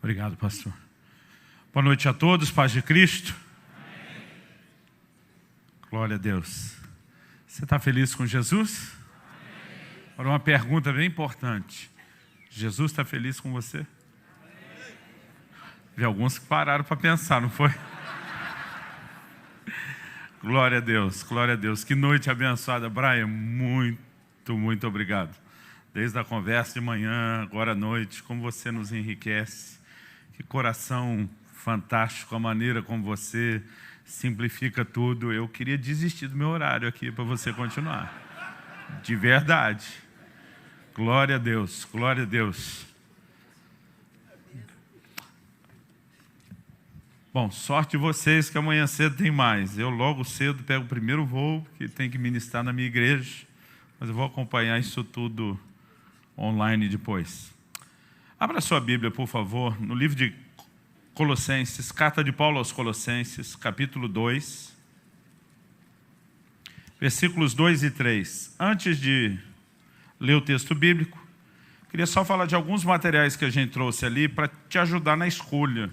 Obrigado, pastor. Boa noite a todos, paz de Cristo. Amém. Glória a Deus. Você está feliz com Jesus? Amém. Agora uma pergunta bem importante. Jesus está feliz com você? Amém. Vi alguns que pararam para pensar, não foi? Glória a Deus, glória a Deus. Que noite abençoada, Brian. Muito obrigado. Desde a conversa de manhã, agora à noite, como você nos enriquece. Que coração fantástico, a maneira como você simplifica tudo. Eu queria desistir do meu horário aqui para você continuar. De verdade. Glória a Deus, glória a Deus. Bom, sorte de vocês que amanhã cedo tem mais. Eu logo cedo pego o primeiro voo, que tem que ministrar na minha igreja. Mas eu vou acompanhar isso tudo online depois. Abra sua Bíblia, por favor, no livro de Colossenses, carta de Paulo aos Colossenses, capítulo 2, versículos 2 e 3. Antes de ler o texto bíblico, queria só falar de alguns materiais que a gente trouxe ali para te ajudar na escolha.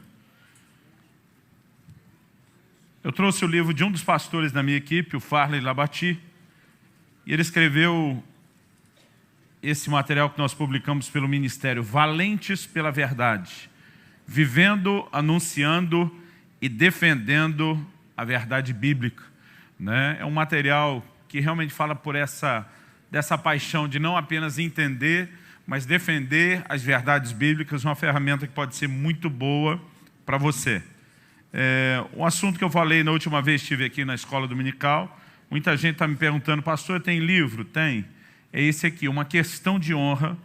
Eu trouxe o livro de um dos pastores da minha equipe, o Farley Labati, e ele escreveu esse material que nós publicamos pelo Ministério, Valentes pela Verdade, vivendo, anunciando e defendendo a verdade bíblica. Né? É um material que realmente fala dessa paixão de não apenas entender, mas defender as verdades bíblicas, uma ferramenta que pode ser muito boa para você. Um assunto que eu falei na última vez que estive aqui na escola dominical, muita gente está me perguntando, pastor, tem livro? Tem. É esse aqui, Uma Questão de Honra,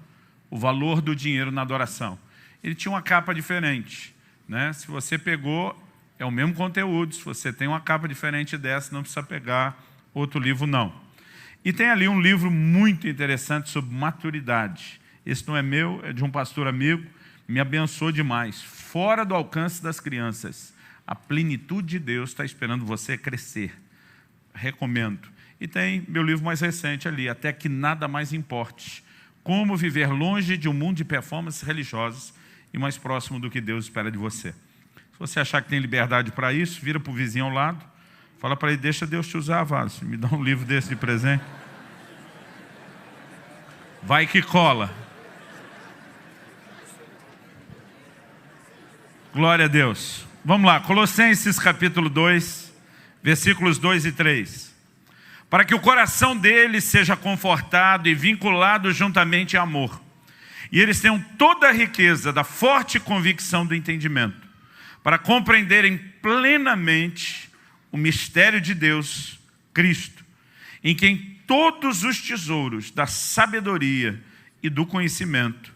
o valor do dinheiro na adoração. Ele tinha uma capa diferente. Né? Se você pegou, é o mesmo conteúdo. Se você tem uma capa diferente dessa, não precisa pegar outro livro, não. E tem ali um livro muito interessante sobre maturidade. Esse não é meu, é de um pastor amigo, me abençoou demais. Fora do alcance das crianças. A plenitude de Deus está esperando você crescer. Recomendo. E tem meu livro mais recente ali, Até que Nada Mais Importe. Como viver longe de um mundo de performances religiosas e mais próximo do que Deus espera de você. Se você achar que tem liberdade para isso, vira para o vizinho ao lado, fala para ele, deixa Deus te usar, Vaz, me dá um livro desse de presente. Vai que cola. Glória a Deus. Vamos lá, Colossenses capítulo 2, versículos 2 e 3. Para que o coração deles seja confortado e vinculado juntamente a amor. E eles tenham toda a riqueza da forte convicção do entendimento, para compreenderem plenamente o mistério de Deus, Cristo, em quem todos os tesouros da sabedoria e do conhecimento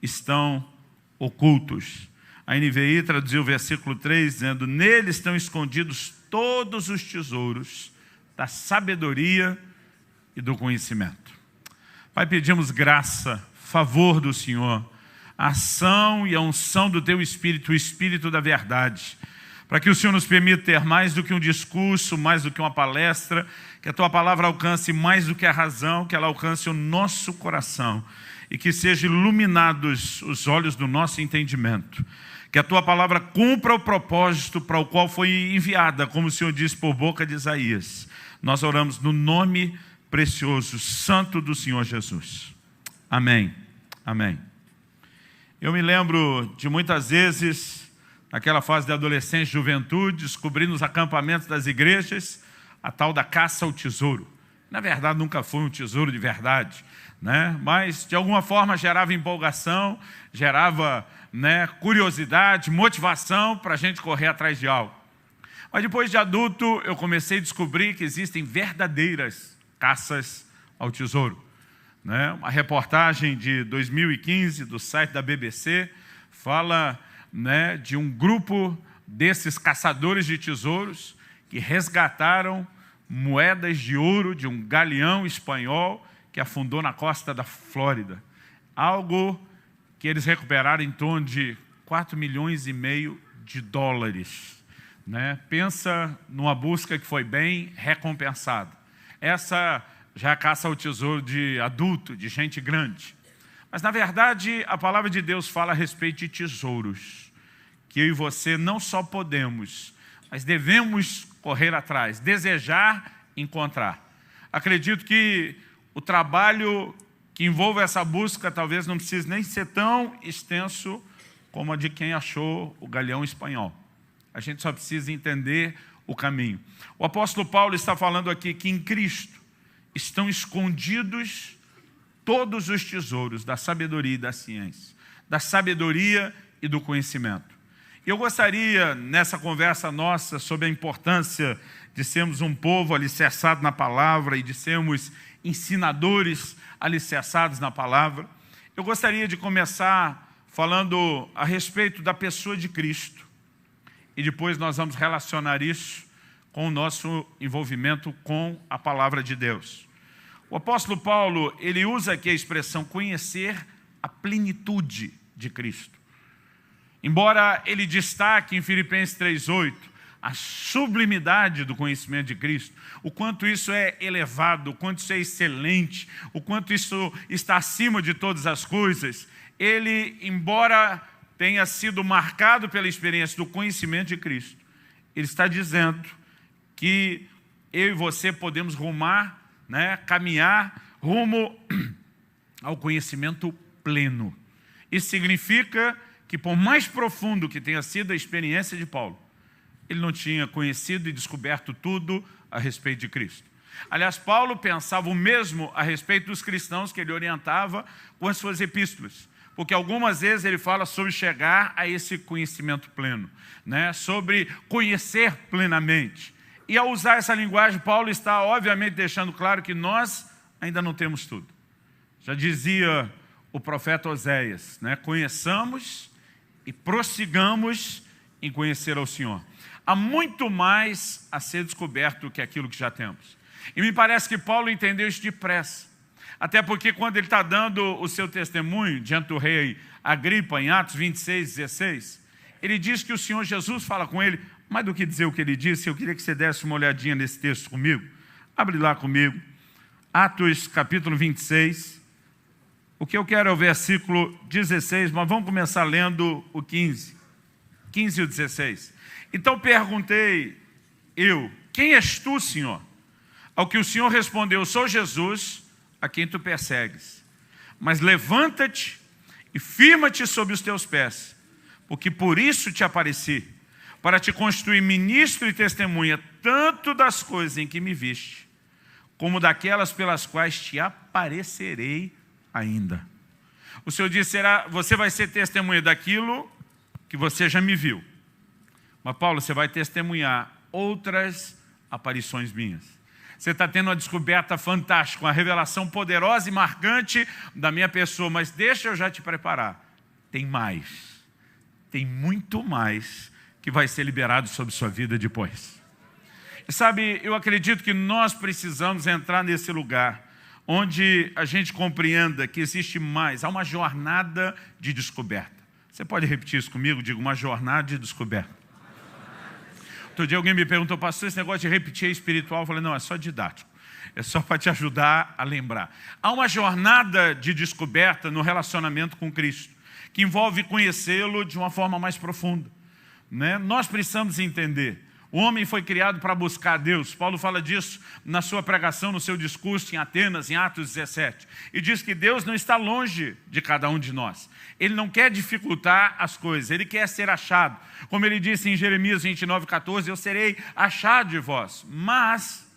estão ocultos. A NVI traduziu o versículo 3, dizendo, nele estão escondidos todos os tesouros da sabedoria e do conhecimento. Pai, pedimos graça, favor do Senhor, a ação e a unção do Teu Espírito, o Espírito da verdade, para que o Senhor nos permita ter mais do que um discurso, mais do que uma palestra, que a Tua palavra alcance mais do que a razão, que ela alcance o nosso coração e que sejam iluminados os olhos do nosso entendimento. Que a Tua palavra cumpra o propósito para o qual foi enviada, como o Senhor disse por boca de Isaías. Nós oramos no nome precioso, santo do Senhor Jesus. Amém. Amém. Eu me lembro de muitas vezes, naquela fase de adolescência e juventude, descobri nos acampamentos das igrejas a tal da caça ao tesouro. Na verdade, nunca foi um tesouro de verdade, né? Mas, de alguma forma, gerava empolgação, gerava curiosidade, motivação para a gente correr atrás de algo. Mas depois de adulto, eu comecei a descobrir que existem verdadeiras caças ao tesouro. Uma reportagem de 2015 do site da BBC fala de um grupo desses caçadores de tesouros que resgataram moedas de ouro de um galeão espanhol que afundou na costa da Flórida. Algo que eles recuperaram em torno de 4,5 milhões de dólares. Pensa numa busca que foi bem recompensada. Essa já é a caça ao tesouro de adulto, de gente grande. Mas, na verdade, a palavra de Deus fala a respeito de tesouros. que eu e você não só podemos, mas devemos correr atrás, desejar, encontrar. Acredito que o trabalho que envolve essa busca talvez não precise nem ser tão extenso como a de quem achou o galeão espanhol. A gente só precisa entender o caminho. O apóstolo Paulo está falando aqui que em Cristo estão escondidos todos os tesouros da sabedoria e da ciência, da sabedoria e do conhecimento. Eu gostaria, nessa conversa nossa, sobre a importância de sermos um povo alicerçado na palavra e de sermos ensinadores alicerçados na palavra, eu gostaria de começar falando a respeito da pessoa de Cristo. E depois nós vamos relacionar isso com o nosso envolvimento com a palavra de Deus. O apóstolo Paulo, ele usa aqui a expressão conhecer a plenitude de Cristo. Embora ele destaque em Filipenses 3:8 a sublimidade do conhecimento de Cristo, o quanto isso é elevado, o quanto isso é excelente, o quanto isso está acima de todas as coisas, ele, embora tenha sido marcado pela experiência do conhecimento de Cristo, ele está dizendo que eu e você podemos rumar, caminhar rumo ao conhecimento pleno. Isso significa que, por mais profundo que tenha sido a experiência de Paulo, ele não tinha conhecido e descoberto tudo a respeito de Cristo. Aliás, Paulo pensava o mesmo a respeito dos cristãos que ele orientava com as suas epístolas, porque algumas vezes ele fala sobre chegar a esse conhecimento pleno, sobre conhecer plenamente. E ao usar essa linguagem, Paulo está obviamente deixando claro que nós ainda não temos tudo. Já dizia o profeta Oséias, conheçamos e prossigamos em conhecer ao Senhor. Há muito mais a ser descoberto que aquilo que já temos. E me parece que Paulo entendeu isso depressa. Até porque quando ele está dando o seu testemunho diante do rei Agripa, em Atos 26:16, ele diz que o Senhor Jesus fala com ele. Mais do que dizer o que ele disse, eu queria que você desse uma olhadinha nesse texto comigo. Abre lá comigo. Atos capítulo 26. O que eu quero é o versículo 16, mas vamos começar lendo o 15. 15 e o 16. Então perguntei eu, quem és tu, Senhor? Ao que o Senhor respondeu, sou Jesus, a quem tu persegues. Mas levanta-te e firma-te sobre os teus pés, porque por isso te apareci, para te constituir ministro e testemunha, tanto das coisas em que me viste, como daquelas pelas quais te aparecerei ainda. O Senhor disse, você vai ser testemunha daquilo que você já me viu. Mas Paulo, você vai testemunhar outras aparições minhas. Você está tendo uma descoberta fantástica, uma revelação poderosa e marcante da minha pessoa, mas deixa eu já te preparar. Tem mais. Tem muito mais que vai ser liberado sobre sua vida depois. E sabe, eu acredito que nós precisamos entrar nesse lugar onde a gente compreenda que existe mais, há uma jornada de descoberta. Você pode repetir isso comigo? Digo, uma jornada de descoberta. Outro dia alguém me perguntou, pastor, esse negócio de repetir é espiritual? Eu falei, não, é só didático. É só para te ajudar a lembrar. Há uma jornada de descoberta no relacionamento com Cristo, que envolve conhecê-lo de uma forma mais profunda. Nós precisamos entender. O homem foi criado para buscar Deus. Paulo fala disso na sua pregação, no seu discurso em Atenas, em Atos 17. E diz que Deus não está longe de cada um de nós. Ele não quer dificultar as coisas, ele quer ser achado. Como ele disse em Jeremias 29:14, eu serei achado de vós. Mas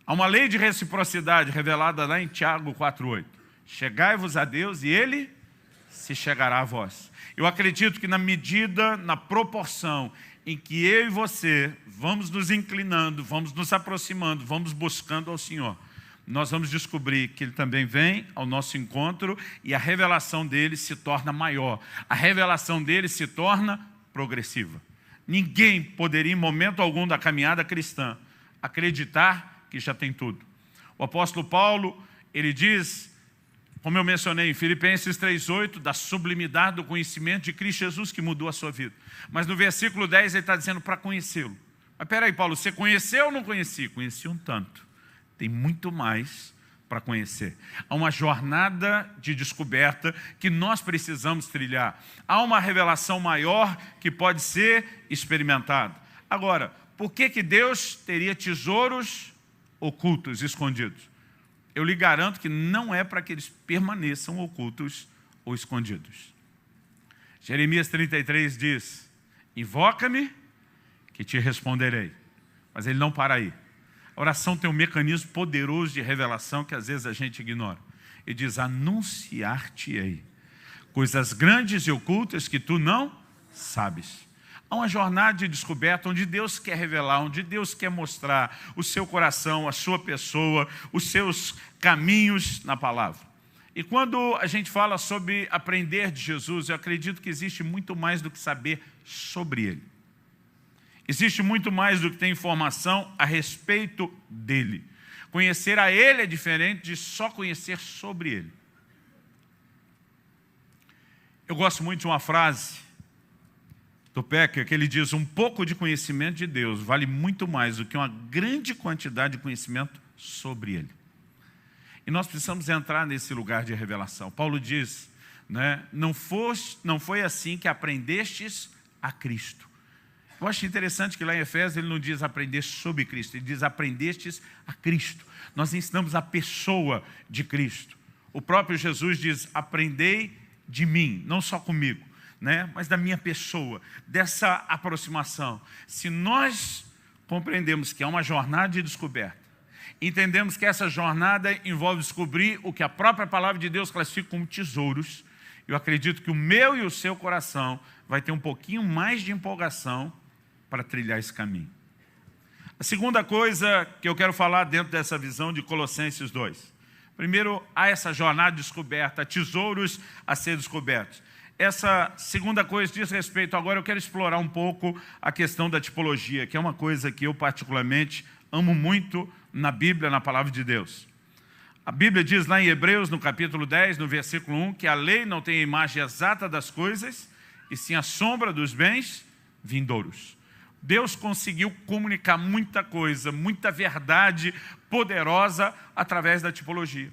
há uma lei de reciprocidade revelada lá em Tiago 4:8. Chegai-vos a Deus e ele se chegará a vós. Eu acredito que na medida, na proporção em que eu e você vamos nos inclinando, vamos nos aproximando, vamos buscando ao Senhor, nós vamos descobrir que Ele também vem ao nosso encontro e a revelação dEle se torna maior. A revelação dEle se torna progressiva. Ninguém poderia, em momento algum da caminhada cristã, acreditar que já tem tudo. O apóstolo Paulo, ele diz, como eu mencionei em Filipenses 3:8, da sublimidade do conhecimento de Cristo Jesus que mudou a sua vida. Mas no versículo 10 ele está dizendo para conhecê-lo. Mas peraí, Paulo, você conheceu ou não conheci? Conheci um tanto. Tem muito mais para conhecer. Há uma jornada de descoberta que nós precisamos trilhar. Há uma revelação maior que pode ser experimentada. Agora, por que Deus teria tesouros ocultos, escondidos? Eu lhe garanto que não é para que eles permaneçam ocultos ou escondidos. Jeremias 33 diz: invoca-me que te responderei. Mas ele não para aí. A oração tem um mecanismo poderoso de revelação que às vezes a gente ignora. Ele diz: anunciar-te-ei coisas grandes e ocultas que tu não sabes. Há uma jornada de descoberta onde Deus quer revelar, onde Deus quer mostrar o seu coração, a sua pessoa, os seus caminhos na palavra. E quando a gente fala sobre aprender de Jesus, eu acredito que existe muito mais do que saber sobre Ele. Existe muito mais do que ter informação a respeito dEle. Conhecer a Ele é diferente de só conhecer sobre Ele. Eu gosto muito de uma frase do Pecker, que ele diz: um pouco de conhecimento de Deus vale muito mais do que uma grande quantidade de conhecimento sobre Ele. E nós precisamos entrar nesse lugar de revelação. Paulo diz, né, não foi assim que aprendestes a Cristo. Eu acho interessante que lá em Efésios ele não diz aprender sobre Cristo, ele diz aprendestes a Cristo. Nós ensinamos a pessoa de Cristo. O próprio Jesus diz: aprendei de mim, não só comigo, né, mas da minha pessoa, dessa aproximação. Se nós compreendemos que é uma jornada de descoberta, entendemos que essa jornada envolve descobrir o que a própria palavra de Deus classifica como tesouros, eu acredito que o meu e o seu coração vai ter um pouquinho mais de empolgação para trilhar esse caminho. A segunda coisa que eu quero falar dentro dessa visão de Colossenses 2. Primeiro, há essa jornada de descoberta, tesouros a ser descobertos. Essa segunda coisa diz respeito, agora eu quero explorar um pouco a questão da tipologia, que é uma coisa que eu particularmente amo muito na Bíblia, na palavra de Deus. A Bíblia diz lá em Hebreus, no capítulo 10, no versículo 1, que a lei não tem a imagem exata das coisas, e sim a sombra dos bens vindouros. Deus conseguiu comunicar muita coisa, muita verdade poderosa através da tipologia.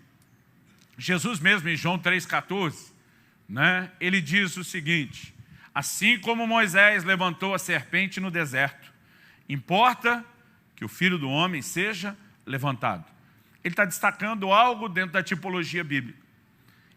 Jesus mesmo, em João 3,14, né, ele diz o seguinte: assim como Moisés levantou a serpente no deserto, importa que o Filho do Homem seja levantado. Ele está destacando algo dentro da tipologia bíblica.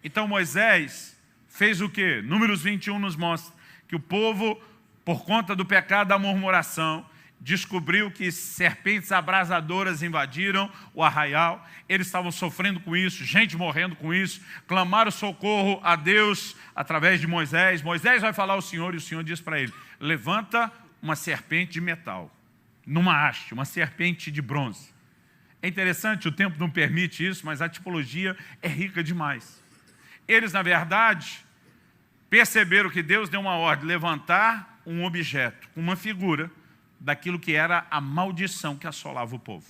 Então Moisés fez o quê? Números 21 nos mostra que o povo, por conta do pecado da murmuração, descobriu que serpentes abrasadoras invadiram o arraial. Eles estavam sofrendo com isso, gente morrendo com isso. Clamaram socorro a Deus através de Moisés. Moisés vai falar ao Senhor e o Senhor diz para ele: levanta uma serpente de metal, numa haste, uma serpente de bronze. É interessante, o tempo não permite isso, mas a tipologia é rica demais. Eles, na verdade, perceberam que Deus deu uma ordem: levantar um objeto, uma figura daquilo que era a maldição que assolava o povo.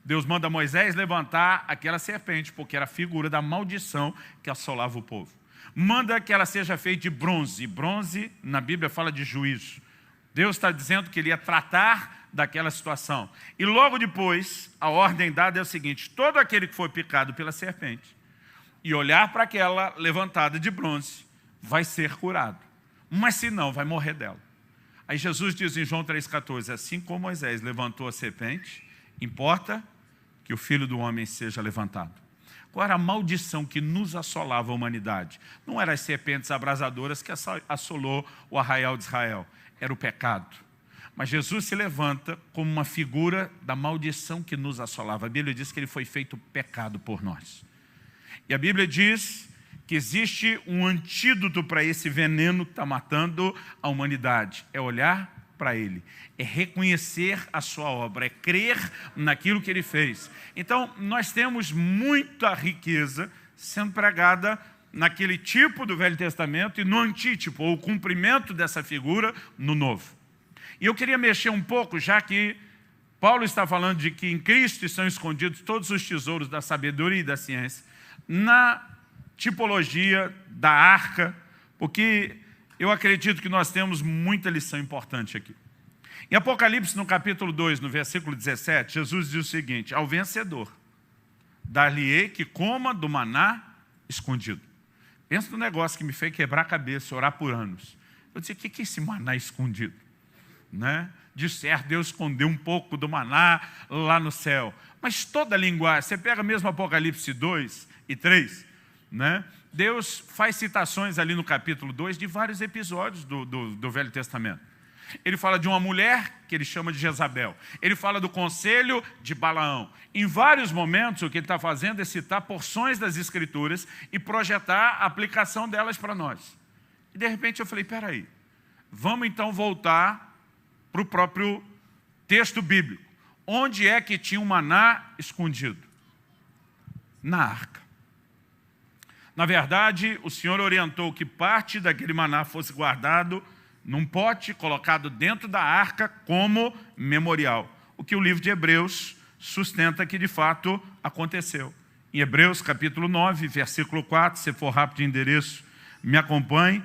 Deus manda Moisés levantar aquela serpente, porque era a figura da maldição que assolava o povo. Manda que ela seja feita de bronze. E bronze, na Bíblia, fala de juízo. Deus está dizendo que ele ia tratar daquela situação. E logo depois, a ordem dada é o seguinte: todo aquele que for picado pela serpente e olhar para aquela levantada de bronze vai ser curado. Mas se não, vai morrer dela. Aí Jesus diz em João 3,14, assim como Moisés levantou a serpente, importa que o Filho do Homem seja levantado. Qual era a maldição que nos assolava a humanidade? Não eram as serpentes abrasadoras que assolou o arraial de Israel, era o pecado. Mas Jesus se levanta como uma figura da maldição que nos assolava. A Bíblia diz que ele foi feito pecado por nós. E a Bíblia diz que existe um antídoto para esse veneno que está matando a humanidade. É olhar para Ele, é reconhecer a sua obra, é crer naquilo que Ele fez. Então, nós temos muita riqueza sendo pregada naquele tipo do Velho Testamento e no antítipo, ou o cumprimento dessa figura no Novo. E eu queria mexer um pouco, já que Paulo está falando de que em Cristo estão escondidos todos os tesouros da sabedoria e da ciência, na tipologia da arca, porque eu acredito que nós temos muita lição importante aqui. Em Apocalipse, no capítulo 2, no versículo 17, Jesus diz o seguinte: ao vencedor dar-lhe-ei que coma do maná escondido. Pensa no negócio que me fez quebrar a cabeça, orar por anos. Eu disse, o que é esse maná escondido? Né? De certo, Deus escondeu um pouco do maná lá no céu. Mas toda a linguagem, você pega mesmo Apocalipse 2 e 3, né? Deus faz citações ali no capítulo 2 de vários episódios do Velho Testamento. Ele fala de uma mulher que ele chama de Jezabel. Ele fala do conselho de Balaão. Em vários momentos, o que ele está fazendo é citar porções das Escrituras e projetar a aplicação delas para nós. E de repente eu falei, peraí, vamos então voltar para o próprio texto bíblico. Onde é que tinha um maná escondido? Na arca. Na verdade, o Senhor orientou que parte daquele maná fosse guardado num pote, colocado dentro da arca como memorial. O que o livro de Hebreus sustenta que de fato aconteceu. Em Hebreus capítulo 9, versículo 4, se for rápido de endereço, me acompanhe.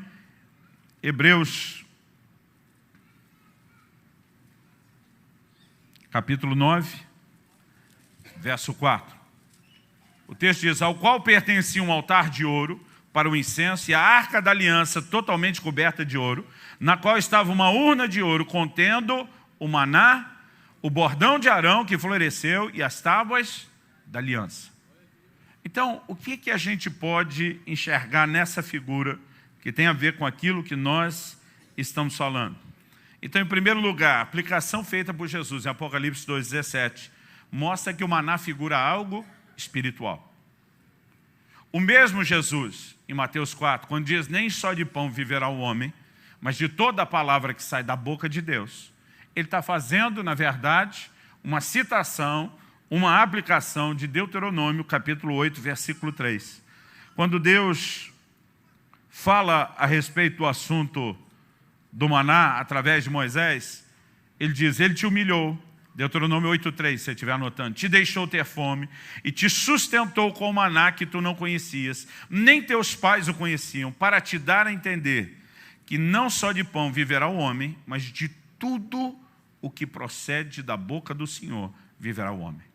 Hebreus capítulo 9, verso 4. O texto diz, ao qual pertencia um altar de ouro para o incenso e a arca da aliança totalmente coberta de ouro, na qual estava uma urna de ouro contendo o maná, o bordão de Arão que floresceu e as tábuas da aliança. Então, o que a gente pode enxergar nessa figura que tem a ver com aquilo que nós estamos falando? Então, em primeiro lugar, a aplicação feita por Jesus em Apocalipse 2,17 mostra que o maná figura algo espiritual. O mesmo Jesus, em Mateus 4, quando diz, nem só de pão viverá o homem, mas de toda a palavra que sai da boca de Deus, ele está fazendo, na verdade, uma citação, uma aplicação de Deuteronômio, capítulo 8, versículo 3. Quando Deus fala a respeito do assunto do maná, através de Moisés, ele diz, ele te humilhou, Deuteronômio 8,3, se você estiver anotando, te deixou ter fome e te sustentou com o maná que tu não conhecias, nem teus pais o conheciam, para te dar a entender que não só de pão viverá o homem, mas de tudo o que procede da boca do Senhor viverá o homem.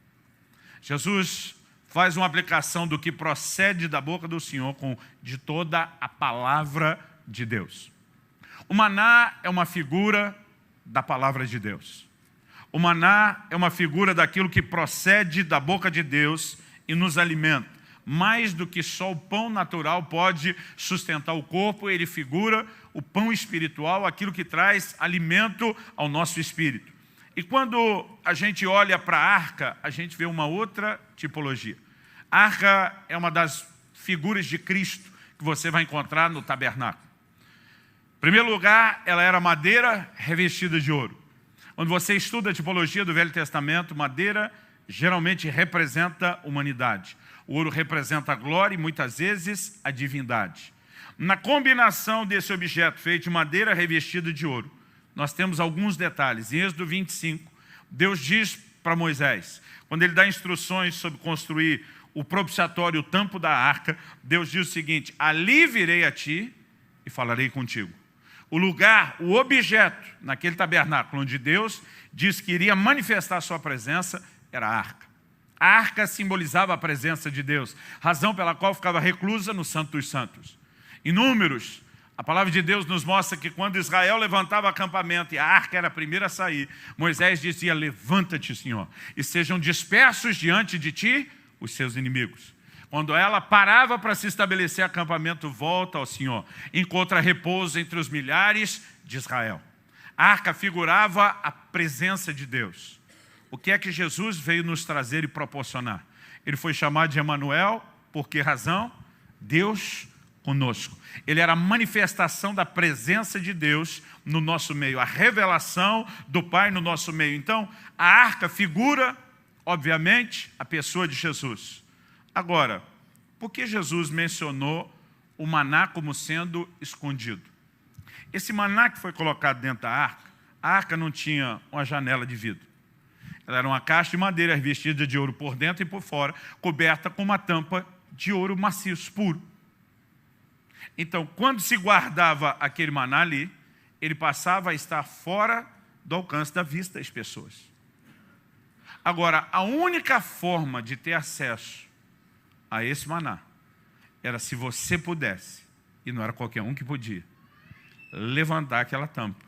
Jesus faz uma aplicação do que procede da boca do Senhor com de toda a palavra de Deus. O maná é uma figura da palavra de Deus. O maná é uma figura daquilo que procede da boca de Deus e nos alimenta. Mais do que só o pão natural pode sustentar o corpo, ele figura o pão espiritual, aquilo que traz alimento ao nosso espírito. E quando a gente olha para a arca, a gente vê uma outra tipologia. A arca é uma das figuras de Cristo que você vai encontrar no tabernáculo. Em primeiro lugar, ela era madeira revestida de ouro. Quando você estuda a tipologia do Velho Testamento, madeira geralmente representa humanidade. O ouro representa a glória e muitas vezes a divindade. Na combinação desse objeto feito de madeira revestida de ouro, nós temos alguns detalhes. Em Êxodo 25, Deus diz para Moisés, quando ele dá instruções sobre construir o propiciatório, o tampo da arca, Deus diz o seguinte, ali virei a ti e falarei contigo. O lugar, o objeto naquele tabernáculo onde Deus diz que iria manifestar a sua presença era a arca. A arca simbolizava a presença de Deus, razão pela qual ficava reclusa no Santo dos Santos. Em Números, a palavra de Deus nos mostra que quando Israel levantava acampamento e a arca era a primeira a sair, Moisés dizia, levanta-te, Senhor, e sejam dispersos diante de ti os seus inimigos. Quando ela parava para se estabelecer acampamento, volta ao Senhor, encontra repouso entre os milhares de Israel. A arca figurava a presença de Deus. O que é que Jesus veio nos trazer e proporcionar? Ele foi chamado de Emanuel, por que razão? Deus conosco. Ele era a manifestação da presença de Deus no nosso meio, a revelação do Pai no nosso meio. Então, a arca figura, obviamente, a pessoa de Jesus. Agora, por que Jesus mencionou o maná como sendo escondido? Esse maná que foi colocado dentro da arca não tinha uma janela de vidro. Ela era uma caixa de madeira revestida de ouro por dentro e por fora, coberta com uma tampa de ouro maciço, puro. Então, quando se guardava aquele maná ali, ele passava a estar fora do alcance da vista das pessoas. Agora, a única forma de ter acesso a esse maná era se você pudesse, e não era qualquer um que podia, levantar aquela tampa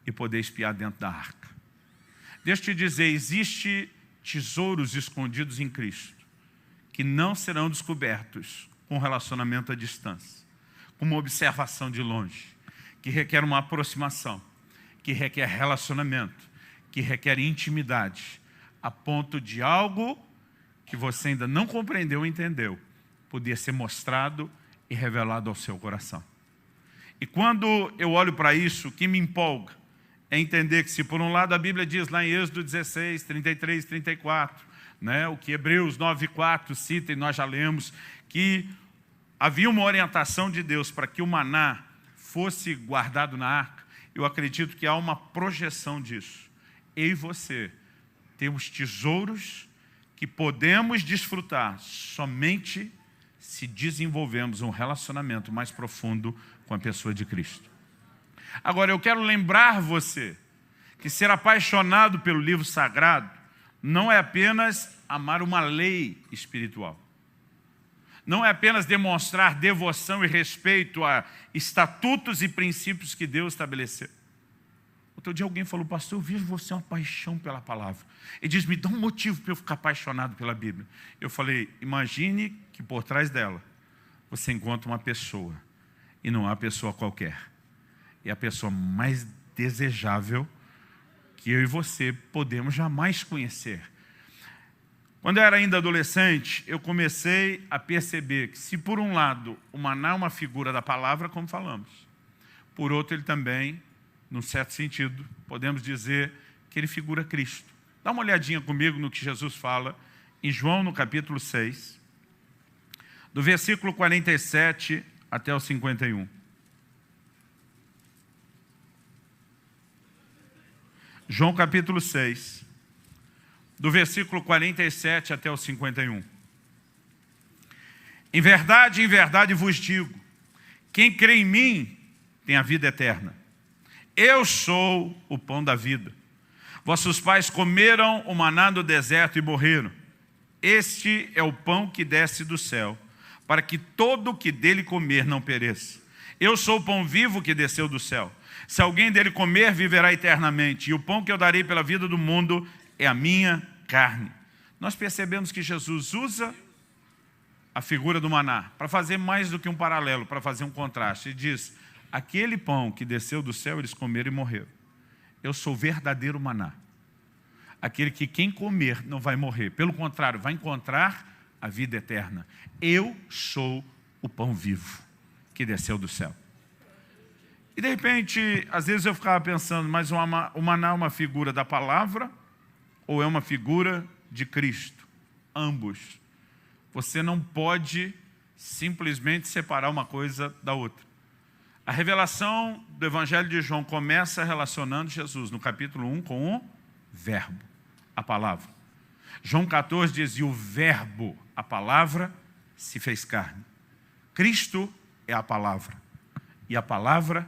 e poder espiar dentro da arca. Deixa eu te dizer, existe tesouros escondidos em Cristo que não serão descobertos com relacionamento à distância, com uma observação de longe, que requer uma aproximação, que requer relacionamento, que requer intimidade, a ponto de algo que você ainda não compreendeu ou entendeu, poder ser mostrado e revelado ao seu coração. E quando eu olho para isso, o que me empolga é entender que se por um lado a Bíblia diz lá em Êxodo 16, 33, 34, né, o que Hebreus 9:4 cita, e nós já lemos, que havia uma orientação de Deus para que o maná fosse guardado na arca, eu acredito que há uma projeção disso. Eu e você temos tesouros que podemos desfrutar somente se desenvolvemos um relacionamento mais profundo com a pessoa de Cristo. Agora, eu quero lembrar você que ser apaixonado pelo livro sagrado não é apenas amar uma lei espiritual. Não é apenas demonstrar devoção e respeito a estatutos e princípios que Deus estabeleceu. Outro dia alguém falou, pastor, eu vejo você uma paixão pela palavra. Ele diz, me dá um motivo para eu ficar apaixonado pela Bíblia. Eu falei, imagine que por trás dela você encontra uma pessoa, e não é uma pessoa qualquer. É a pessoa mais desejável que eu e você podemos jamais conhecer. Quando eu era ainda adolescente, eu comecei a perceber que se por um lado o maná é uma figura da palavra, como falamos, por outro ele também, num certo sentido, podemos dizer que ele figura Cristo. Dá uma olhadinha comigo no que Jesus fala em João, no capítulo 6, do versículo 47 até o 51. João capítulo 6, do versículo 47 até o 51. Em verdade vos digo, quem crê em mim tem a vida eterna. Eu sou o pão da vida. Vossos pais comeram o maná no deserto e morreram. Este é o pão que desce do céu, para que todo o que dele comer não pereça. Eu sou o pão vivo que desceu do céu. Se alguém dele comer, viverá eternamente. E o pão que eu darei pela vida do mundo é a minha carne. Nós percebemos que Jesus usa a figura do maná para fazer mais do que um paralelo, para fazer um contraste. Ele diz, aquele pão que desceu do céu, eles comeram e morreram. Eu sou o verdadeiro maná. Aquele que quem comer não vai morrer. Pelo contrário, vai encontrar a vida eterna. Eu sou o pão vivo que desceu do céu. E de repente, às vezes eu ficava pensando, mas o maná é uma figura da palavra ou é uma figura de Cristo? Ambos. Você não pode simplesmente separar uma coisa da outra. A revelação do Evangelho de João começa relacionando Jesus, no capítulo 1, com o verbo, a palavra. João 14 diz, e o verbo, a palavra, se fez carne. Cristo é a palavra, e a palavra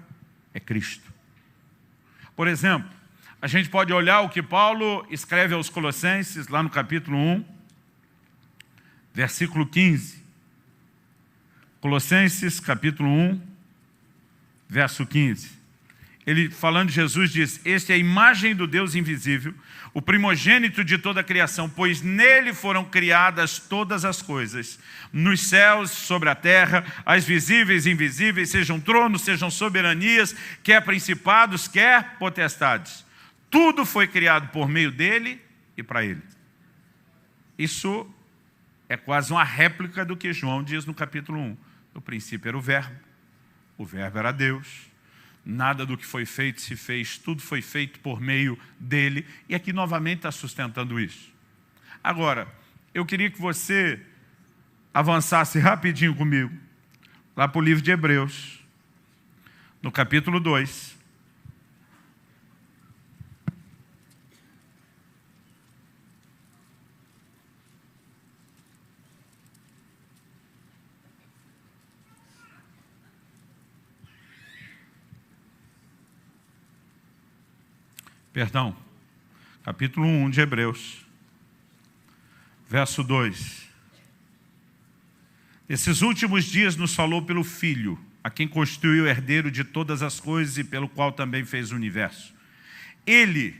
é Cristo. Por exemplo, a gente pode olhar o que Paulo escreve aos Colossenses, lá no capítulo 1, versículo 15. Colossenses, capítulo 1, verso 15. Ele, falando de Jesus, diz, este é a imagem do Deus invisível, o primogênito de toda a criação, pois nele foram criadas todas as coisas, nos céus, sobre a terra, as visíveis e invisíveis, sejam tronos, sejam soberanias, quer principados, quer potestades. Tudo foi criado por meio dele e para ele. Isso é quase uma réplica do que João diz no capítulo 1. No princípio era o verbo era Deus. Nada do que foi feito se fez, tudo foi feito por meio dele. E aqui novamente está sustentando isso. Agora, eu queria que você avançasse rapidinho comigo, lá para o livro de Hebreus, no capítulo 2. Perdão, capítulo 1 de Hebreus, verso 2. Esses últimos dias nos falou pelo Filho, a quem constituiu o herdeiro de todas as coisas e pelo qual também fez o universo. Ele,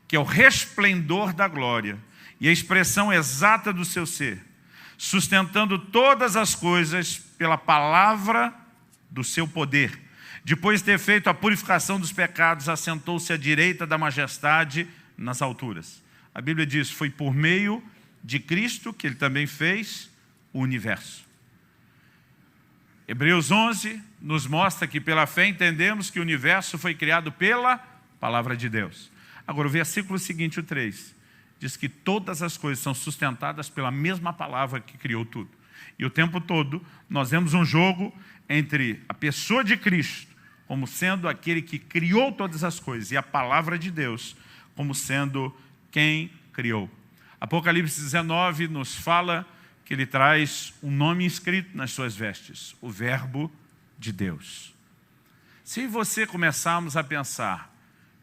que é o resplendor da glória e a expressão exata do seu ser, sustentando todas as coisas pela palavra do seu poder. Depois de ter feito a purificação dos pecados, assentou-se à direita da majestade nas alturas. A Bíblia diz, foi por meio de Cristo que ele também fez o universo. Hebreus 11 nos mostra que pela fé entendemos que o universo foi criado pela palavra de Deus. Agora o versículo seguinte, o 3, diz que todas as coisas são sustentadas pela mesma palavra que criou tudo. E o tempo todo nós vemos um jogo entre a pessoa de Cristo como sendo aquele que criou todas as coisas e a palavra de Deus como sendo quem criou. Apocalipse 19 nos fala que ele traz um nome escrito nas suas vestes, o Verbo de Deus. Se você começarmos a pensar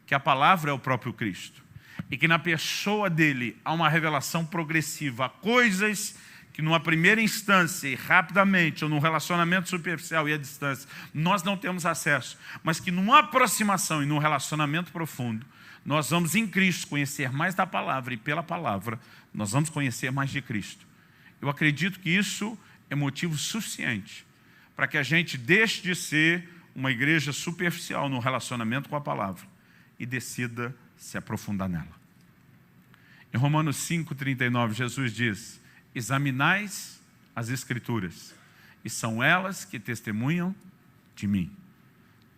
que a palavra é o próprio Cristo e que na pessoa dele há uma revelação progressiva, coisas que numa primeira instância e rapidamente, ou num relacionamento superficial e à distância, nós não temos acesso, mas que numa aproximação e num relacionamento profundo, nós vamos em Cristo conhecer mais da palavra e pela palavra nós vamos conhecer mais de Cristo. Eu acredito que isso é motivo suficiente para que a gente deixe de ser uma igreja superficial no relacionamento com a palavra e decida se aprofundar nela. Em Romanos 5,39, Jesus diz, examinais as Escrituras, e são elas que testemunham de mim.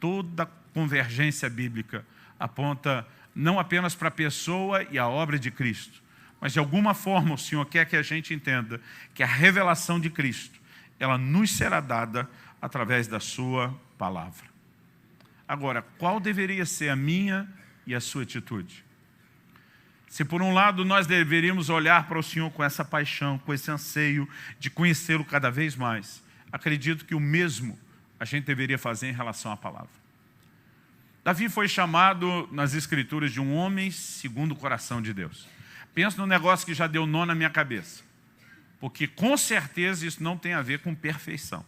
Toda convergência bíblica aponta não apenas para a pessoa e a obra de Cristo, mas de alguma forma o Senhor quer que a gente entenda que a revelação de Cristo, ela nos será dada através da sua palavra. Agora, qual deveria ser a minha e a sua atitude? Se por um lado nós deveríamos olhar para o Senhor com essa paixão, com esse anseio de conhecê-lo cada vez mais, acredito que o mesmo a gente deveria fazer em relação à palavra. Davi foi chamado nas Escrituras de um homem segundo o coração de Deus. Penso num negócio que já deu nó na minha cabeça, porque com certeza isso não tem a ver com perfeição.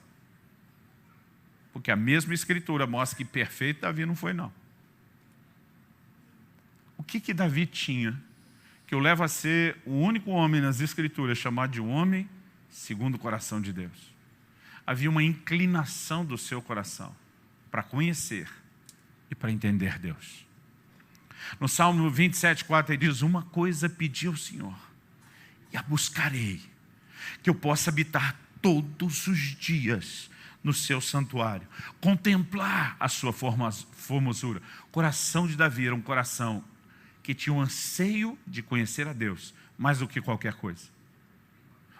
Porque a mesma Escritura mostra que perfeito Davi não foi, não. O que Davi tinha que o leva a ser o único homem nas Escrituras chamado de um homem segundo o coração de Deus? Havia uma inclinação do seu coração para conhecer e para entender Deus. No Salmo 27,4 ele diz, uma coisa pedi ao Senhor, e a buscarei, que eu possa habitar todos os dias no seu santuário, contemplar a sua formosura. O coração de Davi era um coração que tinha um anseio de conhecer a Deus, mais do que qualquer coisa.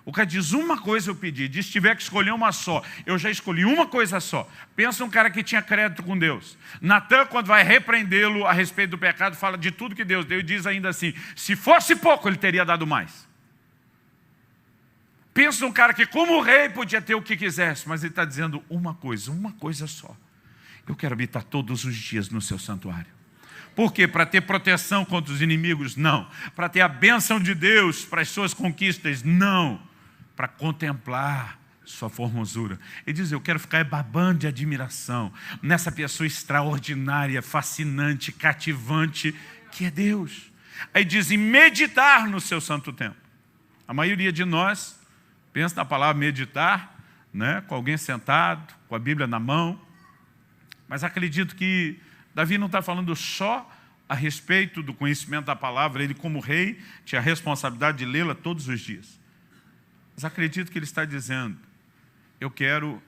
O cara diz, uma coisa eu pedi, diz, se tiver que escolher uma só, eu já escolhi uma coisa só. Pensa um cara que tinha crédito com Deus. Natan, quando vai repreendê-lo a respeito do pecado, fala de tudo que Deus deu e diz ainda assim, se fosse pouco, ele teria dado mais. Pensa um cara que como rei podia ter o que quisesse, mas ele está dizendo uma coisa só. Eu quero habitar todos os dias no seu santuário. Por quê? Para ter proteção contra os inimigos? Não. Para ter a bênção de Deus para as suas conquistas? Não. Para contemplar sua formosura. Ele diz, eu quero ficar babando de admiração nessa pessoa extraordinária, fascinante, cativante, que é Deus. Aí diz, e meditar no seu santo templo. A maioria de nós pensa na palavra meditar, né, com alguém sentado, com a Bíblia na mão. Mas acredito que Davi não está falando só a respeito do conhecimento da palavra. Ele, como rei, tinha a responsabilidade de lê-la todos os dias. Mas acredito que ele está dizendo, eu quero,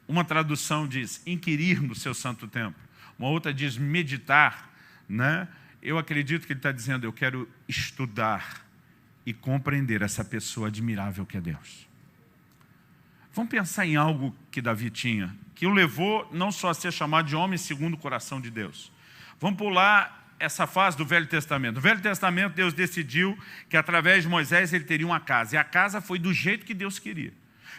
uma tradução diz, inquirir no seu santo templo. Uma outra diz, meditar, né? Eu acredito que ele está dizendo, eu quero estudar e compreender essa pessoa admirável que é Deus. Vamos pensar em algo que Davi tinha, que o levou não só a ser chamado de homem segundo o coração de Deus. Vamos pular essa fase do Velho Testamento. No Velho Testamento, Deus decidiu que através de Moisés ele teria uma casa. E a casa foi do jeito que Deus queria.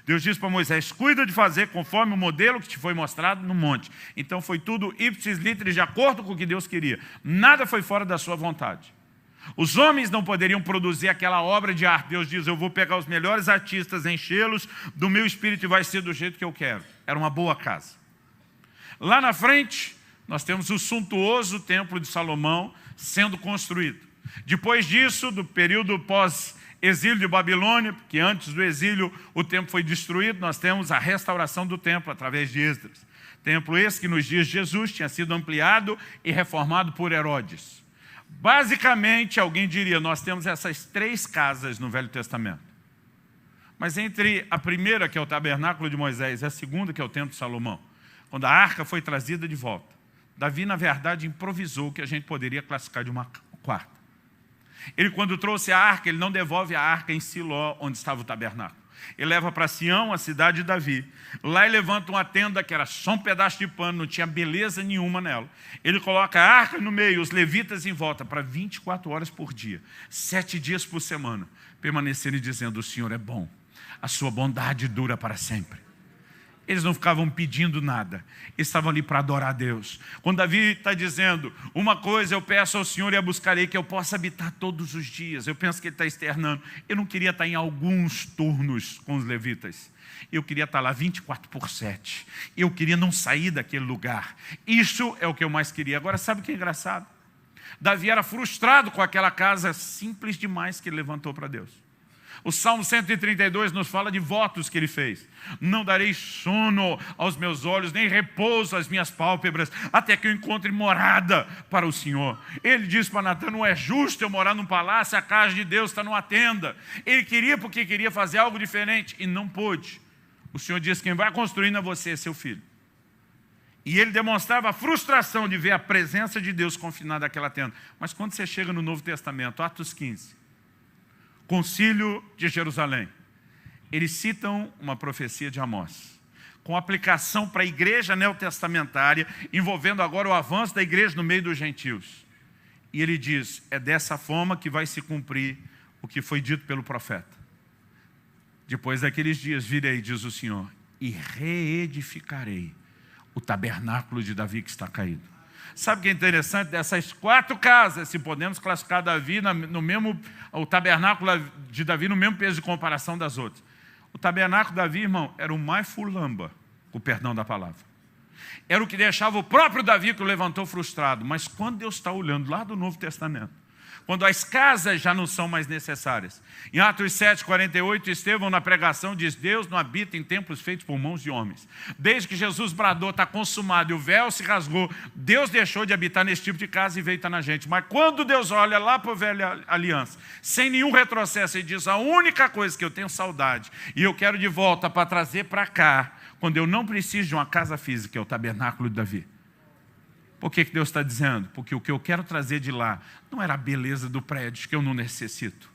Deus disse para Moisés, cuida de fazer conforme o modelo que te foi mostrado no monte. Então foi tudo ipsis literis, de acordo com o que Deus queria. Nada foi fora da sua vontade. Os homens não poderiam produzir aquela obra de arte. Deus diz, eu vou pegar os melhores artistas, enchê-los do meu espírito e vai ser do jeito que eu quero. Era uma boa casa. Lá na frente, nós temos o suntuoso templo de Salomão sendo construído. Depois disso, do período pós-exílio de Babilônia, porque antes do exílio o templo foi destruído, nós temos a restauração do templo através de Esdras. Templo esse que nos dias de Jesus tinha sido ampliado e reformado por Herodes. Basicamente, alguém diria, nós temos essas 3 casas no Velho Testamento. Mas entre a primeira, que é o tabernáculo de Moisés, e a segunda, que é o templo de Salomão, quando a arca foi trazida de volta, Davi, na verdade, improvisou o que a gente poderia classificar de uma quarta. Ele, quando trouxe a arca, ele não devolve a arca em Siló, onde estava o tabernáculo. Ele leva para Sião, a cidade de Davi. Lá ele levanta uma tenda que era só um pedaço de pano, não tinha beleza nenhuma nela. Ele coloca a arca no meio, os levitas em volta, para 24 horas por dia, 7 dias por semana, permanecerem dizendo, o Senhor é bom, a sua bondade dura para sempre. Eles não ficavam pedindo nada, eles estavam ali para adorar a Deus. Quando Davi está dizendo, uma coisa eu peço ao Senhor e a buscarei, que eu possa habitar todos os dias. Eu penso que ele está externando. Eu não queria estar em alguns turnos com os levitas. Eu queria estar lá 24/7. Eu queria não sair daquele lugar. Isso é o que eu mais queria. Agora, sabe o que é engraçado? Davi era frustrado com aquela casa simples demais que ele levantou para Deus. O Salmo 132 nos fala de votos que ele fez. Não darei sono aos meus olhos, nem repouso às minhas pálpebras, até que eu encontre morada para o Senhor. Ele disse para Natan, não é justo eu morar num palácio, a casa de Deus está numa tenda. Ele queria porque queria fazer algo diferente e não pôde. O Senhor disse, quem vai construindo é você, seu filho. E ele demonstrava a frustração de ver a presença de Deus confinada naquela tenda. Mas quando você chega no Novo Testamento, Atos 15, Concílio de Jerusalém, eles citam uma profecia de Amós, com aplicação para a igreja neotestamentária, envolvendo agora o avanço da igreja no meio dos gentios. E ele diz, é dessa forma que vai se cumprir o que foi dito pelo profeta. Depois daqueles dias virei, diz o Senhor, e reedificarei o tabernáculo de Davi que está caído. Sabe o que é interessante? Dessas 4 casas, se podemos classificar Davi no mesmo, o tabernáculo de Davi no mesmo peso de comparação das outras. O tabernáculo de Davi, irmão, era o mais fulamba, com o perdão da palavra. Era o que deixava o próprio Davi que o levantou frustrado. Mas quando Deus está olhando lá do Novo Testamento, quando as casas já não são mais necessárias. Em Atos 7:48, Estevão na pregação diz, Deus não habita em templos feitos por mãos de homens. Desde que Jesus bradou, está consumado, e o véu se rasgou, Deus deixou de habitar nesse tipo de casa e veio estar na gente. Mas quando Deus olha lá para a velha aliança, sem nenhum retrocesso, ele diz, a única coisa que eu tenho saudade, e eu quero de volta para trazer para cá, quando eu não preciso de uma casa física, é o tabernáculo de Davi. Por que Deus está dizendo? Porque o que eu quero trazer de lá não era a beleza do prédio, que eu não necessito.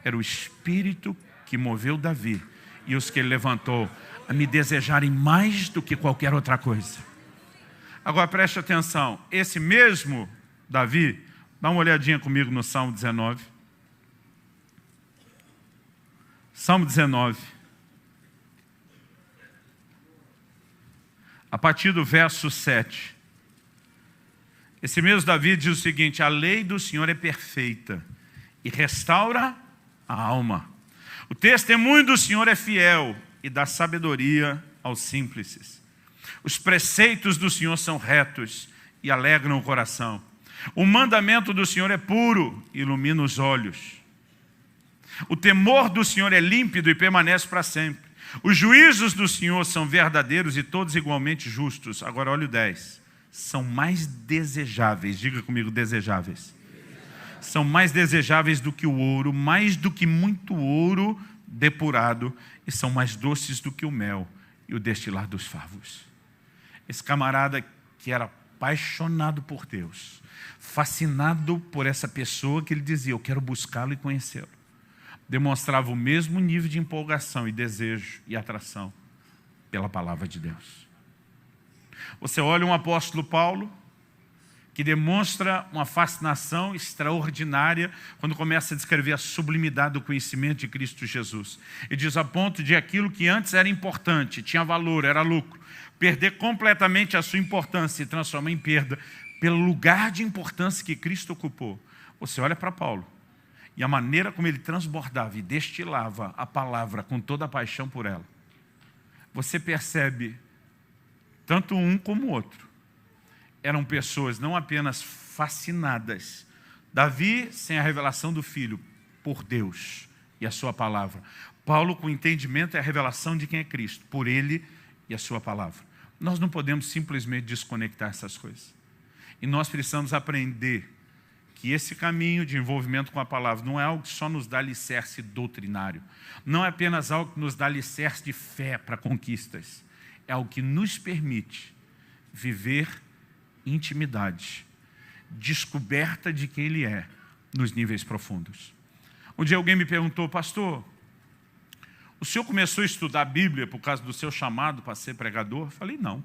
Era o espírito que moveu Davi e os que ele levantou a me desejarem mais do que qualquer outra coisa. Agora preste atenção, esse mesmo Davi, dá uma olhadinha comigo no Salmo 19. Salmo 19. A partir do verso 7. Esse mesmo Davi diz o seguinte, a lei do Senhor é perfeita e restaura a alma. O testemunho do Senhor é fiel e dá sabedoria aos simples. Os preceitos do Senhor são retos e alegram o coração. O mandamento do Senhor é puro e ilumina os olhos. O temor do Senhor é límpido e permanece para sempre. Os juízos do Senhor são verdadeiros e todos igualmente justos. Agora olha o 10. São mais desejáveis, diga comigo, desejáveis. São mais desejáveis do que o ouro, mais do que muito ouro depurado, e são mais doces do que o mel e o destilar dos favos. Esse camarada que era apaixonado por Deus, fascinado por essa pessoa que ele dizia, eu quero buscá-lo e conhecê-lo, demonstrava o mesmo nível de empolgação e desejo e atração pela palavra de Deus. Você olha um apóstolo Paulo, que demonstra uma fascinação extraordinária quando começa a descrever a sublimidade do conhecimento de Cristo Jesus. Ele diz a ponto de aquilo que antes era importante, tinha valor, era lucro, perder completamente a sua importância e transformar em perda pelo lugar de importância que Cristo ocupou. Você olha para Paulo, E a maneira como ele transbordava e destilava a palavra com toda a paixão por ela. Você percebe, tanto um como o outro, eram pessoas não apenas fascinadas. Davi, sem a revelação do Filho, por Deus e a sua palavra. Paulo, com entendimento, é a revelação de quem é Cristo, por ele e a sua palavra. Nós não podemos simplesmente desconectar essas coisas. E nós precisamos aprender que esse caminho de envolvimento com a palavra não é algo que só nos dá alicerce doutrinário. Não é apenas algo que nos dá alicerce de fé para conquistas. É algo que nos permite viver intimidade, descoberta de quem Ele é nos níveis profundos. Um dia alguém me perguntou: pastor, o senhor começou a estudar a Bíblia por causa do seu chamado para ser pregador? Eu falei: não.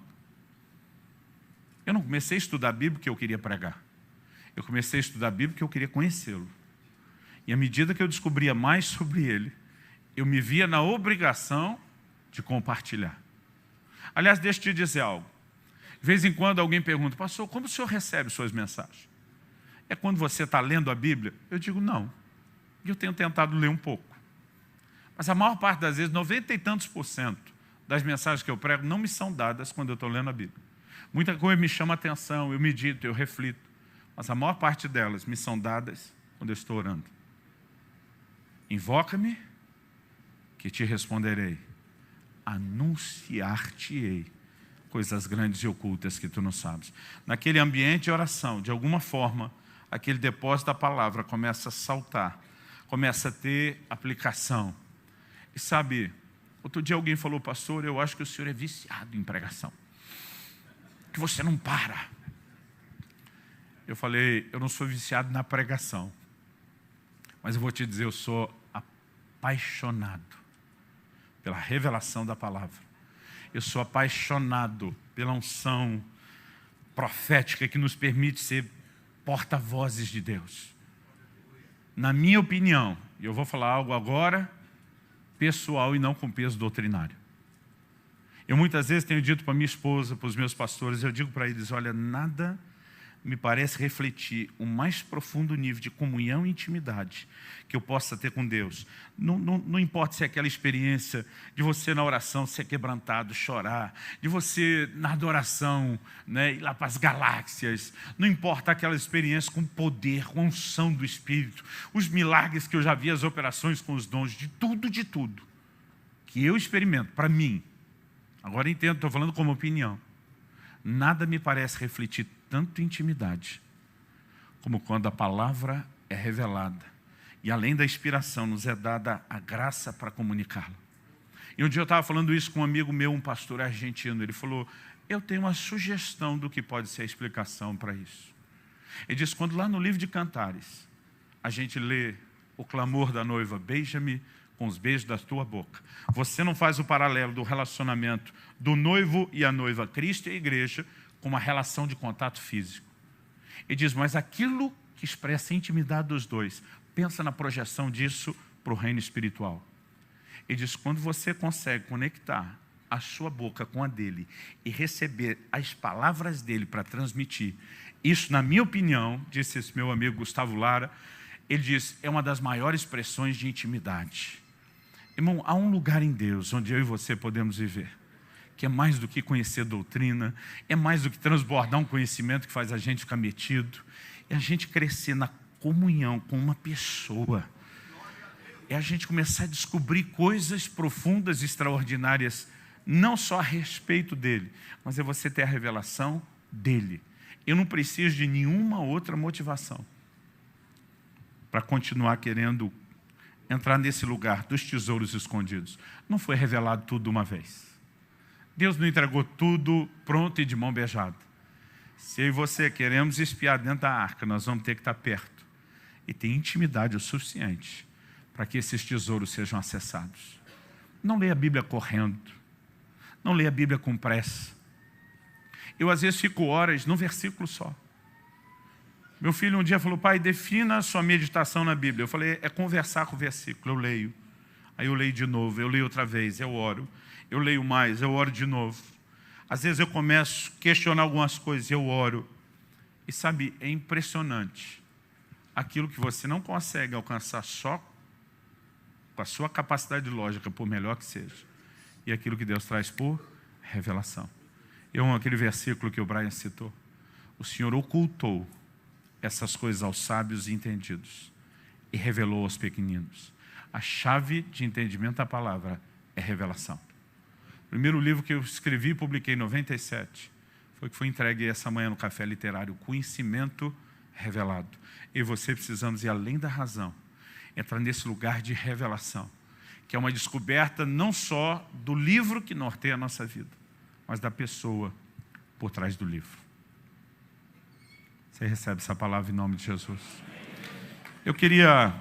Eu não comecei a estudar a Bíblia porque eu queria pregar. Eu comecei a estudar a Bíblia porque eu queria conhecê-lo. E à medida que eu descobria mais sobre ele, eu me via na obrigação de compartilhar. Aliás, deixa eu te dizer algo. De vez em quando alguém pergunta: pastor, como o senhor recebe suas mensagens? É quando você está lendo a Bíblia? Eu digo: não. E eu tenho tentado ler um pouco. Mas a maior parte das vezes, 90 e tantos % das mensagens que eu prego não me são dadas quando eu estou lendo a Bíblia. Muita coisa me chama a atenção, eu medito, eu reflito. Mas a maior parte delas me são dadas quando eu estou orando. Invoca-me, que te responderei. Anunciar-te-ei coisas grandes e ocultas que tu não sabes. Naquele ambiente de oração, de alguma forma, aquele depósito da palavra começa a saltar, começa a ter aplicação. E sabe, outro dia alguém falou: pastor, eu acho que o senhor é viciado em pregação, que você não para. Eu falei: eu não sou viciado na pregação, mas eu vou te dizer, eu sou apaixonado pela revelação da palavra. Eu sou apaixonado pela unção profética que nos permite ser porta-vozes de Deus. Na minha opinião, e eu vou falar algo agora pessoal e não com peso doutrinário. Eu muitas vezes tenho dito para minha esposa, para os meus pastores, eu digo para eles: olha, nada me parece refletir o mais profundo nível de comunhão e intimidade que eu possa ter com Deus. Não importa se é aquela experiência de você na oração ser quebrantado, chorar, de você na adoração, né, ir lá para as galáxias. Não importa aquela experiência com poder, com unção do Espírito, os milagres que eu já vi, as operações com os dons, de tudo que eu experimento, para mim. Agora entendo, estou falando como opinião. Nada me parece refletir tanto intimidade como quando a palavra é revelada e além da inspiração nos é dada a graça para comunicá-la. E um dia eu estava falando isso com um amigo meu, um pastor argentino. Ele falou: eu tenho uma sugestão do que pode ser a explicação para isso. Ele disse: quando lá no livro de Cantares a gente lê o clamor da noiva: beija-me com os beijos da tua boca, você não faz o paralelo do relacionamento do noivo e a noiva, Cristo e a igreja, com uma relação de contato físico. Ele diz: mas aquilo que expressa a intimidade dos dois, pensa na projeção disso para o reino espiritual. Ele diz: quando você consegue conectar a sua boca com a dele e receber as palavras dele para transmitir, isso, na minha opinião, disse esse meu amigo Gustavo Lara, ele diz, é uma das maiores expressões de intimidade. Irmão, há um lugar em Deus onde eu e você podemos viver, que é mais do que conhecer doutrina, é mais do que transbordar um conhecimento que faz a gente ficar metido, é a gente crescer na comunhão com uma pessoa, é a gente começar a descobrir coisas profundas e extraordinárias, não só a respeito dele, mas é você ter a revelação dele. Eu não preciso de nenhuma outra motivação para continuar querendo entrar nesse lugar dos tesouros escondidos. Não foi revelado tudo de uma vez. Deus não entregou tudo pronto e de mão beijada. Se eu e você queremos espiar dentro da arca, nós vamos ter que estar perto e ter intimidade o suficiente para que esses tesouros sejam acessados. Não leia a Bíblia correndo. Não leia a Bíblia com pressa. Eu às vezes fico horas num versículo só. Meu filho um dia falou: pai, defina a sua meditação na Bíblia. Eu falei: é conversar com o versículo. Eu leio. Aí eu leio de novo, eu leio outra vez, eu oro. Eu leio mais, eu oro de novo. Às vezes eu começo a questionar algumas coisas, eu oro. E sabe, é impressionante aquilo que você não consegue alcançar só com a sua capacidade lógica, por melhor que seja, e aquilo que Deus traz por revelação. Eu amo aquele versículo que o Brian citou. O Senhor ocultou essas coisas aos sábios e entendidos e revelou aos pequeninos. A chave de entendimento da palavra é revelação. O primeiro livro que eu escrevi e publiquei em 97 foi que foi entregue essa manhã no Café Literário, Conhecimento Revelado. Eu e você precisamos ir além da razão, entrar nesse lugar de revelação, que é uma descoberta não só do livro que norteia a nossa vida, mas da pessoa por trás do livro. Você recebe essa palavra em nome de Jesus? Eu queria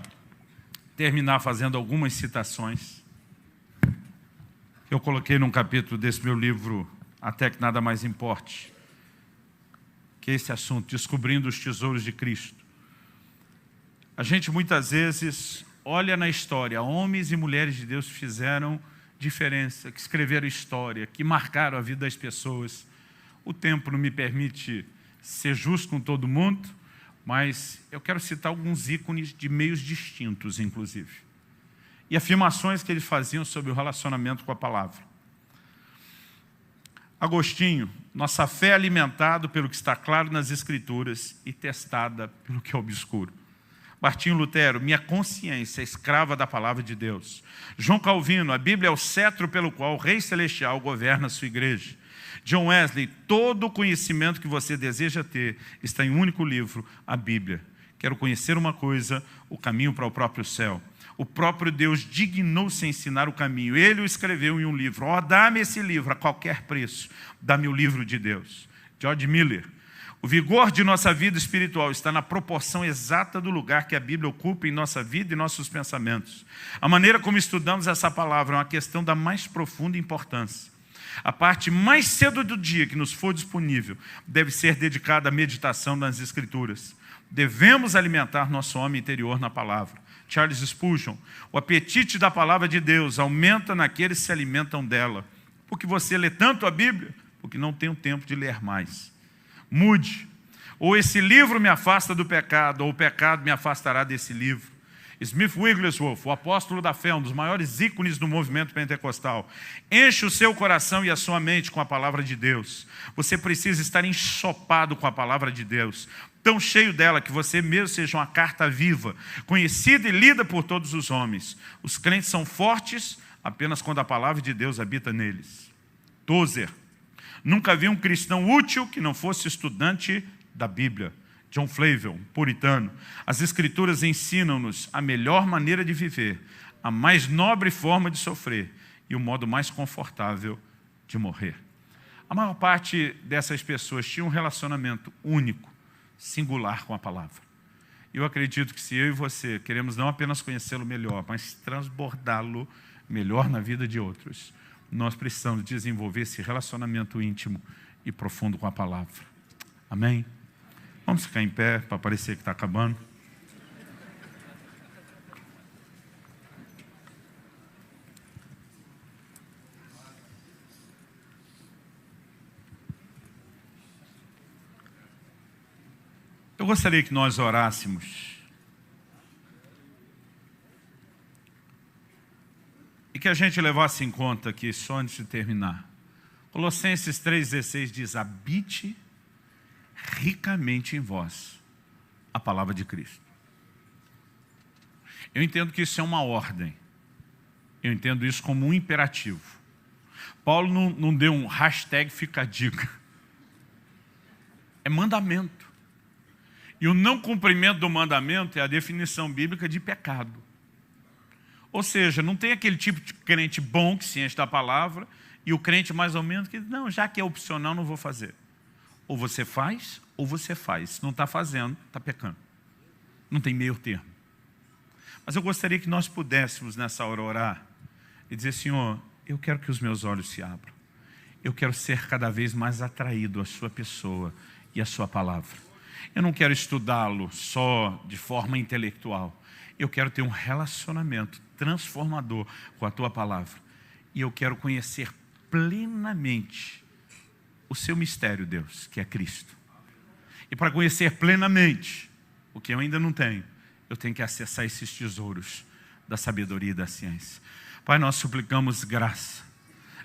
terminar fazendo algumas citações que eu coloquei num capítulo desse meu livro, Até que Nada Mais Importe, que é esse assunto, Descobrindo os Tesouros de Cristo. A gente muitas vezes olha na história, homens e mulheres de Deus que fizeram diferença, que escreveram história, que marcaram a vida das pessoas. O tempo não me permite ser justo com todo mundo, mas eu quero citar alguns ícones de meios distintos, inclusive. E afirmações que eles faziam sobre o relacionamento com a palavra. Agostinho, nossa fé é alimentada pelo que está claro nas Escrituras e testada pelo que é obscuro. Martinho Lutero, minha consciência é escrava da palavra de Deus. João Calvino, a Bíblia é o cetro pelo qual o Rei Celestial governa a sua igreja. John Wesley, todo o conhecimento que você deseja ter está em um único livro, a Bíblia. Quero conhecer uma coisa, o caminho para o próprio céu. O próprio Deus dignou-se a ensinar o caminho. Ele o escreveu em um livro. Ó, dá-me esse livro a qualquer preço. Dá-me o livro de Deus. George Miller, o vigor de nossa vida espiritual está na proporção exata do lugar que a Bíblia ocupa em nossa vida e nossos pensamentos. A maneira como estudamos essa palavra é uma questão da mais profunda importância. A parte mais cedo do dia que nos for disponível deve ser dedicada à meditação nas Escrituras. Devemos alimentar nosso homem interior na palavra. Charles Spurgeon, o apetite da palavra de Deus aumenta naqueles que se alimentam dela. Porque você lê tanto a Bíblia? Porque não tenho tempo de ler mais. Mude. Ou esse livro me afasta do pecado, ou o pecado me afastará desse livro. Smith Wigglesworth, o apóstolo da fé, um dos maiores ícones do movimento pentecostal. Enche o seu coração e a sua mente com a palavra de Deus. Você precisa estar ensopado com a palavra de Deus, tão cheio dela que você mesmo seja uma carta viva, conhecida e lida por todos os homens. Os crentes são fortes apenas quando a palavra de Deus habita neles. Tozer, nunca vi um cristão útil que não fosse estudante da Bíblia. John Flavel, puritano, as Escrituras ensinam-nos a melhor maneira de viver, a mais nobre forma de sofrer e o modo mais confortável de morrer. A maior parte dessas pessoas tinha um relacionamento único, singular com a palavra. Eu acredito que se eu e você queremos não apenas conhecê-lo melhor, mas transbordá-lo melhor na vida de outros, nós precisamos desenvolver esse relacionamento íntimo e profundo com a palavra. Amém? Vamos ficar em pé para parecer que está acabando. Eu gostaria que nós orássemos e que a gente levasse em conta aqui, só antes de terminar. Colossenses 3,16 diz, habite ricamente em vós a palavra de Cristo. Eu entendo que isso é uma ordem. Eu entendo isso como um imperativo. Paulo não deu um hashtag fica a dica. É mandamento. E o não cumprimento do mandamento é a definição bíblica de pecado. Ou seja, não tem aquele tipo de crente bom que se enche da palavra e o crente mais ou menos que não, já que é opcional, não vou fazer. Ou você faz, ou você faz. Se não está fazendo, está pecando. Não tem meio termo. Mas eu gostaria que nós pudéssemos nessa hora orar e dizer, Senhor, eu quero que os meus olhos se abram. Eu quero ser cada vez mais atraído à sua pessoa e à sua palavra. Eu não quero estudá-lo só de forma intelectual. Eu quero ter um relacionamento transformador com a tua palavra. E eu quero conhecer plenamente o seu mistério, Deus, que é Cristo. E para conhecer plenamente, o que eu ainda não tenho, eu tenho que acessar esses tesouros da sabedoria e da ciência. Pai, nós suplicamos graça.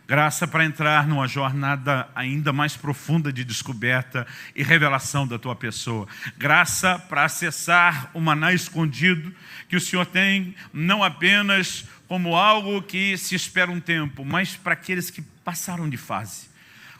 Graça para entrar numa jornada ainda mais profunda de descoberta e revelação da Tua pessoa. Graça para acessar o maná escondido que o Senhor tem, não apenas como algo que se espera um tempo, mas para aqueles que passaram de fase.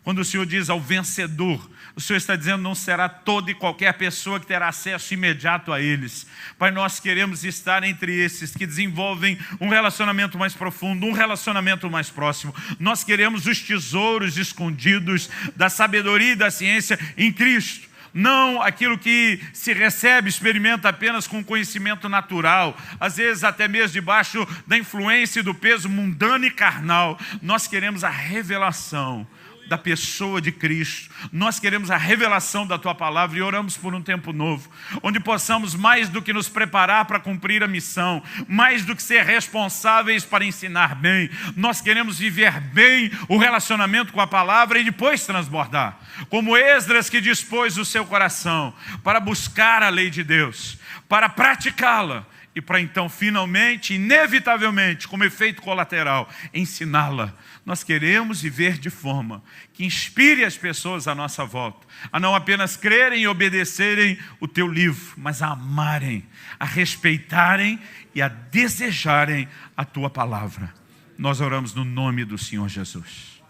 Quando o Senhor diz ao vencedor, o Senhor está dizendo não será toda e qualquer pessoa que terá acesso imediato a eles. Pai, nós queremos estar entre esses que desenvolvem um relacionamento mais profundo, um relacionamento mais próximo. Nós queremos os tesouros escondidos da sabedoria e da ciência em Cristo. Não aquilo que se recebe, experimenta apenas com conhecimento natural, às vezes até mesmo debaixo da influência e do peso mundano e carnal. Nós queremos a revelação da pessoa de Cristo. Nós queremos a revelação da Tua palavra e oramos por um tempo novo, onde possamos mais do que nos preparar para cumprir a missão, mais do que ser responsáveis para ensinar bem, nós queremos viver bem o relacionamento com a palavra e depois transbordar, como Esdras que dispôs o seu coração para buscar a lei de Deus, para praticá-la e para então finalmente, inevitavelmente, como efeito colateral, ensiná-la. Nós queremos viver de forma que inspire as pessoas à nossa volta, a não apenas crerem e obedecerem o Teu livro, mas a amarem, a respeitarem e a desejarem a Tua palavra. Nós oramos no nome do Senhor Jesus.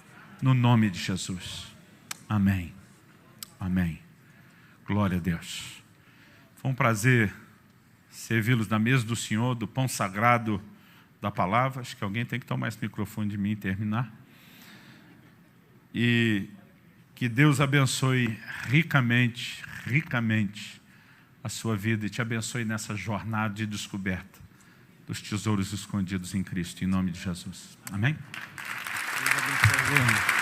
No nome de Jesus. Amém. Amém. Glória a Deus. Foi um prazer servi-los na mesa do Senhor, do pão sagrado da palavra. Acho que alguém tem que tomar esse microfone de mim e terminar. E que Deus abençoe ricamente, ricamente a sua vida e te abençoe nessa jornada de descoberta dos tesouros escondidos em Cristo, em nome de Jesus. Amém? Deus abençoe.